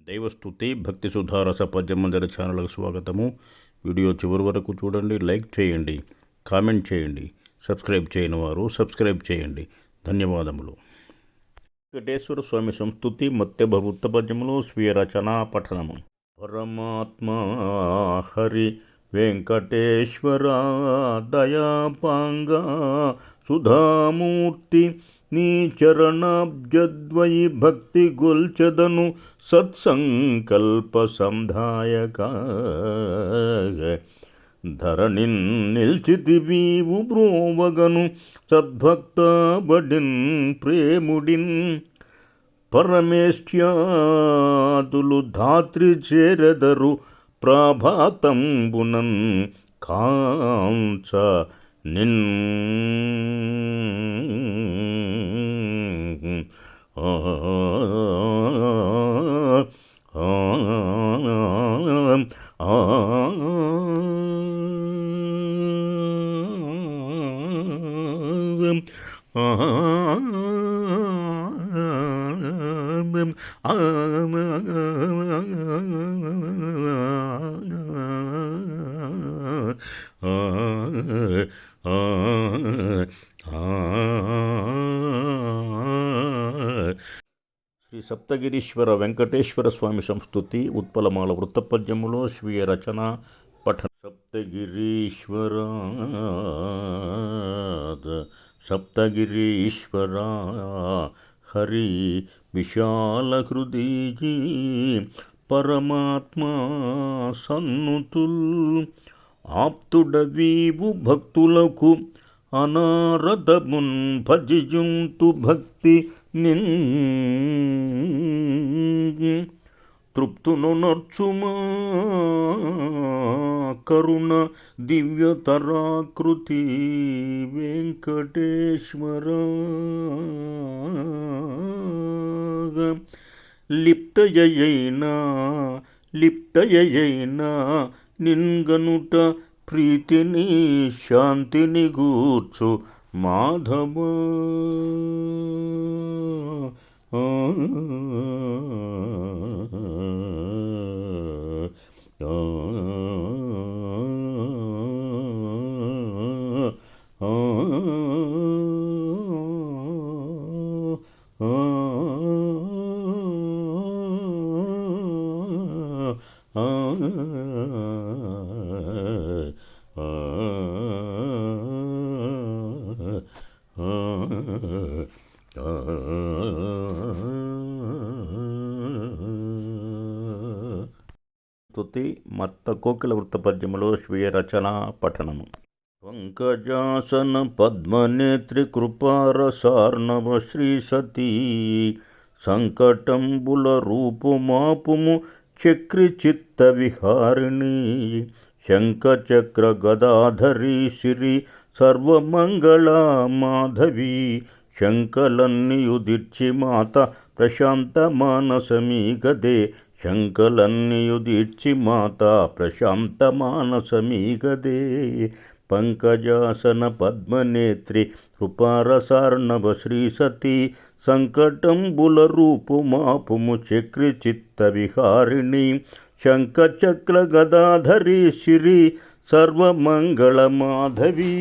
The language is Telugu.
దైవస్తుతి భక్తి సుధారస పద్యమందిర ఛానల్కు స్వాగతము. వీడియో చివరి వరకు చూడండి, లైక్ చేయండి, కామెంట్ చేయండి. సబ్స్క్రైబ్ చేయని వారు సబ్స్క్రైబ్ చేయండి. ధన్యవాదములు. వెంకటేశ్వర స్వామి సంస్తుతి మత్స్య వృత్త పద్యములు స్వీయ రచనా పఠనము. పరమాత్మా హరి వెంకటేశ్వర దయాపాంగా సుధామూర్తి నీ చరణాబ్జద్వయి భక్తి గొల్చెదను సత్సంకల్ప సంధాయక ధరణిన్ నిల్చితివీవు బ్రోవగను సద్భక్త బడిన్ ప్రేముడిన్ పరమేష్ట్యాదులు ధాత్రి చేరెదరు ప్రభాతంబునన్ కాంచ నిన్ శ్రీ సప్తగిరీశ్వర వెంకటేశ్వర స్వామి సంస్తుతి ఉత్పలమాల వృత్తపద్యములో స్వీయ రచన పఠన. సప్తగిరీశ్వర సప్తగిరీశ్వర హరి విశాల హృదయీ పరమాత్మా సన్నుతుల్ ఆప్తుడవీవు భక్తులకు అనారదమున్ భజియుంతు భక్తి నిన్ తృప్తును నర్చుమా కరుణ దివ్యతరాకృతి వెంకటేశ్వర లిప్తయైనా నిన్గనుట ప్రీతిని శాంతిని గూర్చు మాధవ స్తుతి మత్త కోకిల వృత్తపద్యములో స్వీయ రచనా పఠనము. పంకజాసన పద్మనేత్రి కృపారసార్ణవ శ్రీ సతీ సంకటంబుల రూపుమాపుము చక్రి చిత్త విహారిణి శంఖచక్ర గదాధరి సిరి సర్వమంగళ మాధవి శంకలన్నియుదిర్చి మాత ప్రశాంత మానసమీ గదే శంకలన్నియుదిర్చి మాత ప్రశాంత మానసమీ గదే పంకజాసన పద్మనేత్రి కృపారసార్ణవ శ్రీ సతీ సంకటంబుల రూపుమాపుము చక్రి చిత్త విహారిణి శంఖచక్ర గదాధరి సిరి సర్వమంగళ మాధవి.